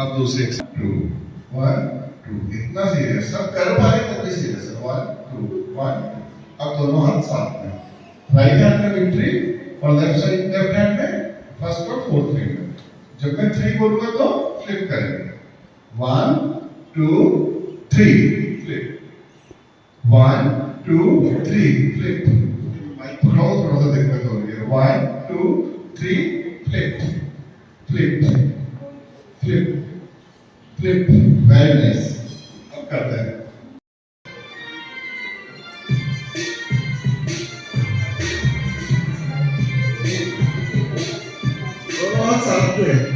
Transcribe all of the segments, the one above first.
अब दूसरे 2 1 2 इतना सीरियस, सब कर पाए तब भी सीरियस है। 1 2 1 अब दोनों हाथ साथ में, राइट हैंड में विक्ट्री और लेफ्ट हैंड में फर्स्ट और फोर्थ फिंगर। जब मैं 3 बोलूंगा तो फ्लिप करेंगे। 1 2 3 फ्लिप, 1 2 3 फ्लिप। माइक पकड़ो, थोड़ा सा दिक्कत हो रही है। 1 2 3 flip flip flip flip. Very nice. अब करते हैं बहुत साथ में।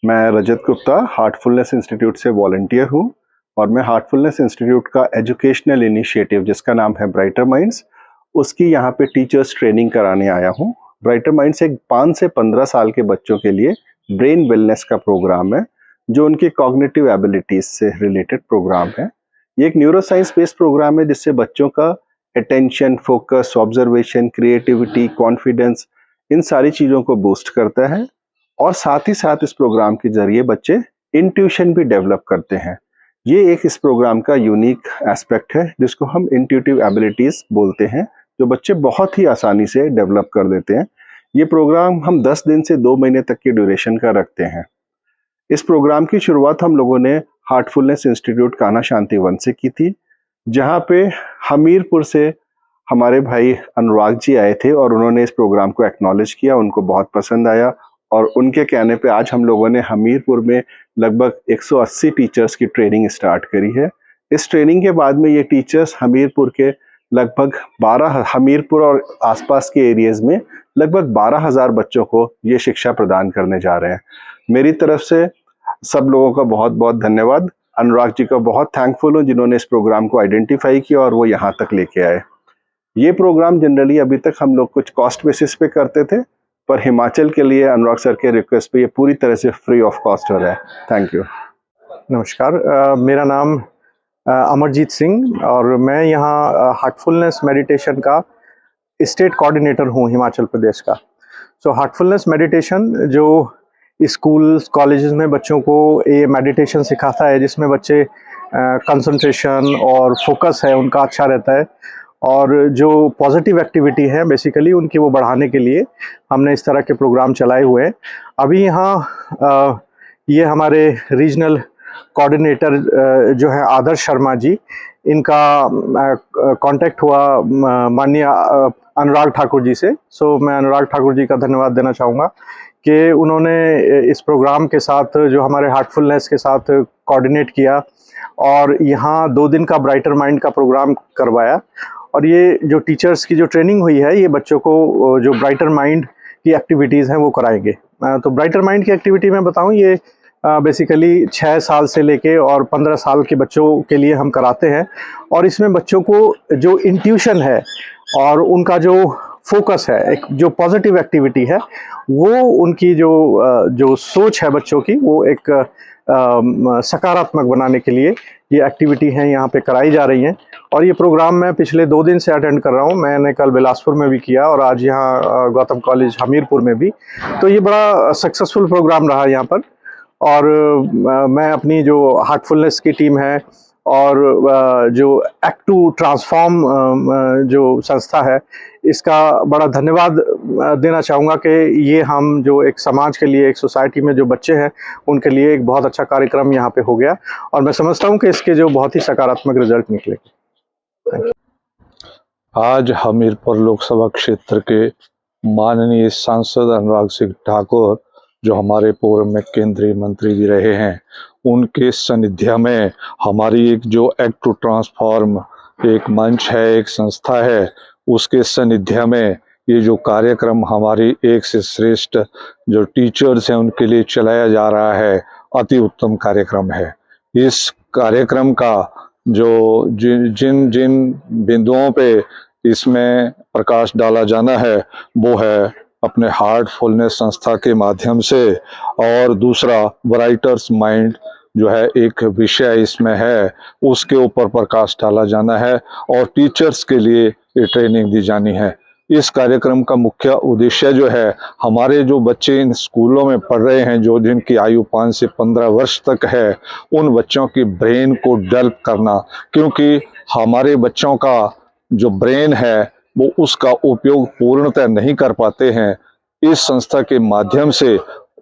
मैं रजत गुप्ता हार्टफुलनेस इंस्टीट्यूट से वॉलंटियर हूँ और मैं हार्टफुलनेस इंस्टीट्यूट का एजुकेशनल इनिशिएटिव जिसका नाम है ब्राइटर माइंड्स, उसकी यहाँ पे टीचर्स ट्रेनिंग कराने आया हूँ। ब्राइटर माइंड्स एक 5 से 15 साल के बच्चों के लिए ब्रेन वेलनेस का प्रोग्राम है जो उनकी कॉग्निटिव एबिलिटीज से रिलेटेड प्रोग्राम है। ये एक न्यूरो साइंस बेस्ड प्रोग्राम है जिससे बच्चों का attention, focus, observation, creativity, confidence, इन सारी चीज़ों को बूस्ट करता है। और साथ ही साथ इस प्रोग्राम के जरिए बच्चे इंट्यूशन भी डेवलप करते हैं। ये एक इस प्रोग्राम का यूनिक एस्पेक्ट है जिसको हम इंट्यूटिव एबिलिटीज बोलते हैं, जो बच्चे बहुत ही आसानी से डेवलप कर देते हैं। ये प्रोग्राम हम 10 दिन से 2 महीने तक की ड्यूरेशन का रखते हैं। इस प्रोग्राम की शुरुआत हम लोगों ने हार्टफुलनेस इंस्टीट्यूट कान्हा शांति वन से की थी, जहाँ पे हमीरपुर से हमारे भाई अनुराग जी आए थे और उन्होंने इस प्रोग्राम को एक्नॉलेज किया, उनको बहुत पसंद आया और उनके कहने पे आज हम लोगों ने हमीरपुर में लगभग 180 टीचर्स की ट्रेनिंग स्टार्ट करी है। इस ट्रेनिंग के बाद में ये टीचर्स हमीरपुर के लगभग 12 हमीरपुर और आसपास के एरियाज में लगभग 12,000 बच्चों को ये शिक्षा प्रदान करने जा रहे हैं। मेरी तरफ से सब लोगों का बहुत बहुत धन्यवाद। अनुराग जी का बहुत थैंकफुल हूँ जिन्होंने इस प्रोग्राम को आइडेंटिफाई किया और वो यहाँ तक लेके आए। ये प्रोग्राम जनरली अभी तक हम लोग कुछ कॉस्ट बेसिस पे करते थे, पर हिमाचल के लिए अनुराग सर के रिक्वेस्ट पे ये पूरी तरह से फ्री ऑफ कॉस्ट हो रहा है। Thank you. नमस्कार, मेरा नाम अमरजीत सिंह और मैं यहाँ हार्टफुलनेस मेडिटेशन का स्टेट कोऑर्डिनेटर हूँ हिमाचल प्रदेश का। सो हार्टफुलनेस मेडिटेशन जो स्कूल कॉलेजेस में बच्चों को ये मेडिटेशन सिखाता है, जिसमें बच्चे कंसंट्रेशन और फोकस है उनका अच्छा रहता है और जो पॉजिटिव एक्टिविटी है बेसिकली उनकी वो बढ़ाने के लिए हमने इस तरह के प्रोग्राम चलाए हुए हैं। अभी यहाँ ये हमारे रीजनल कोऑर्डिनेटर जो है आदर्श शर्मा जी, इनका कांटेक्ट हुआ माननीय अनुराग ठाकुर जी से। सो मैं अनुराग ठाकुर जी का धन्यवाद देना चाहूँगा कि उन्होंने इस प्रोग्राम के साथ जो हमारे हार्टफुलनेस के साथ कोऑर्डिनेट किया और यहाँ 2 दिन का ब्राइटर माइंड का प्रोग्राम करवाया। और ये जो टीचर्स की जो ट्रेनिंग हुई है, ये बच्चों को जो ब्राइटर माइंड की एक्टिविटीज़ हैं वो कराएंगे। तो ब्राइटर माइंड की एक्टिविटी मैं बताऊं, ये बेसिकली 6 साल से लेके और 15 साल के बच्चों के लिए हम कराते हैं और इसमें बच्चों को जो इंट्यूशन है और उनका जो फोकस है, एक जो पॉजिटिव एक्टिविटी है, वो उनकी जो सोच है बच्चों की, वो एक सकारात्मक बनाने के लिए ये एक्टिविटी हैं यहाँ पे कराई जा रही हैं। और ये प्रोग्राम मैं पिछले 2 दिन से अटेंड कर रहा हूँ। मैंने कल बिलासपुर में भी किया और आज यहाँ गौतम कॉलेज हमीरपुर में भी। तो ये बड़ा सक्सेसफुल प्रोग्राम रहा यहाँ पर। और मैं अपनी जो हार्टफुलनेस की टीम है और जो एक्ट टू ट्रांसफॉर्म जो संस्था है, इसका बड़ा धन्यवाद देना चाहूँगा कि ये हम जो एक समाज के लिए, एक सोसाइटी में जो बच्चे हैं उनके लिए एक बहुत अच्छा कार्यक्रम यहाँ पे हो गया और मैं समझता हूँ कि इसके जो बहुत ही सकारात्मक रिजल्ट निकलेंगे। आज हमीरपुर लोकसभा क्षेत्र के माननीय सांसद अनुराग सिंह ठाकुर, जो हमारे पूर्व में केंद्रीय मंत्री भी रहे हैं, उनके सानिध्य में हमारी एक जो एक्ट टू ट्रांसफॉर्म एक मंच है, एक संस्था है, उसके सानिध्य में ये जो कार्यक्रम हमारी एक से श्रेष्ठ जो टीचर्स हैं उनके लिए चलाया जा रहा है, अति उत्तम कार्यक्रम है। इस कार्यक्रम का जो जिन जिन बिंदुओं पे इसमें प्रकाश डाला जाना है वो है अपने हार्टफुलनेस संस्था के माध्यम से, और दूसरा ब्राइटर्स माइंड जो है एक विषय इसमें है, उसके ऊपर प्रकाश डाला जाना है और टीचर्स के लिए ये ट्रेनिंग दी जानी है। इस कार्यक्रम का मुख्य उद्देश्य जो है, हमारे जो बच्चे इन स्कूलों में पढ़ रहे हैं, जो जिनकी आयु 5 से 15 वर्ष तक है, उन बच्चों की ब्रेन को डेवलप करना, क्योंकि हमारे बच्चों का जो ब्रेन है वो उसका उपयोग पूर्णतः नहीं कर पाते हैं। इस संस्था के माध्यम से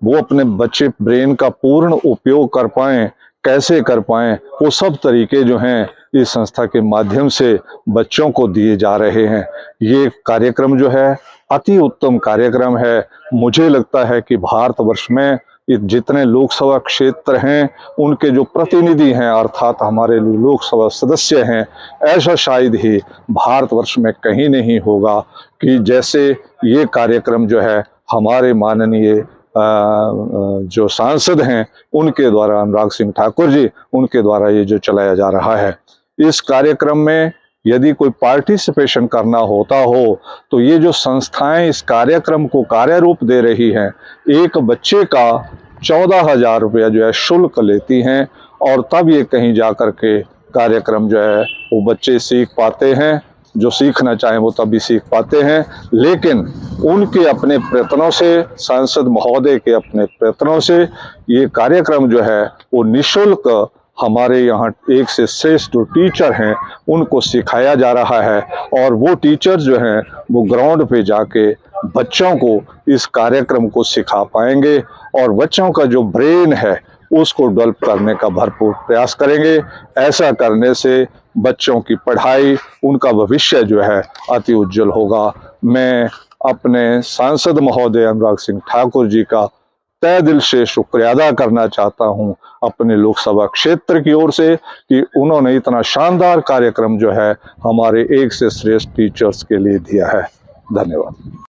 वो अपने बच्चे ब्रेन का पूर्ण उपयोग कर पाएं, कैसे कर पाएं, वो सब तरीके जो हैं इस संस्था के माध्यम से बच्चों को दिए जा रहे हैं। ये कार्यक्रम जो है अति उत्तम कार्यक्रम है। मुझे लगता है कि भारतवर्ष में जितने लोकसभा क्षेत्र हैं उनके जो प्रतिनिधि हैं, अर्थात हमारे लोकसभा सदस्य हैं, ऐसा शायद ही भारतवर्ष में कहीं नहीं होगा कि जैसे ये कार्यक्रम जो है हमारे माननीय जो सांसद हैं उनके द्वारा, अनुराग सिंह ठाकुर जी, उनके द्वारा ये जो चलाया जा रहा है। इस कार्यक्रम में यदि कोई पार्टिसिपेशन करना होता हो तो ये जो संस्थाएं इस कार्यक्रम को कार्यरूप दे रही हैं, एक बच्चे का 14,000 रुपया जो है शुल्क लेती हैं, और तब ये कहीं जा कर के कार्यक्रम जो है वो बच्चे सीख पाते हैं। जो सीखना चाहें वो तभी सीख पाते हैं, लेकिन उनके अपने प्रयत्नों से, सांसद महोदय के अपने प्रयत्नों से ये कार्यक्रम जो है वो निःशुल्क हमारे यहाँ एक से श्रेष्ठ जो टीचर हैं उनको सिखाया जा रहा है, और वो टीचर जो हैं वो ग्राउंड पे जाके बच्चों को इस कार्यक्रम को सिखा पाएंगे और बच्चों का जो ब्रेन है उसको डेवलप करने का भरपूर प्रयास करेंगे। ऐसा करने से बच्चों की पढ़ाई, उनका भविष्य जो है अति उज्जवल होगा। मैं अपने सांसद महोदय अनुराग सिंह ठाकुर जी का तहे दिल से शुक्रिया अदा करना चाहता हूं अपने लोकसभा क्षेत्र की ओर से कि उन्होंने इतना शानदार कार्यक्रम जो है हमारे एक से श्रेष्ठ टीचर्स के लिए दिया है। धन्यवाद।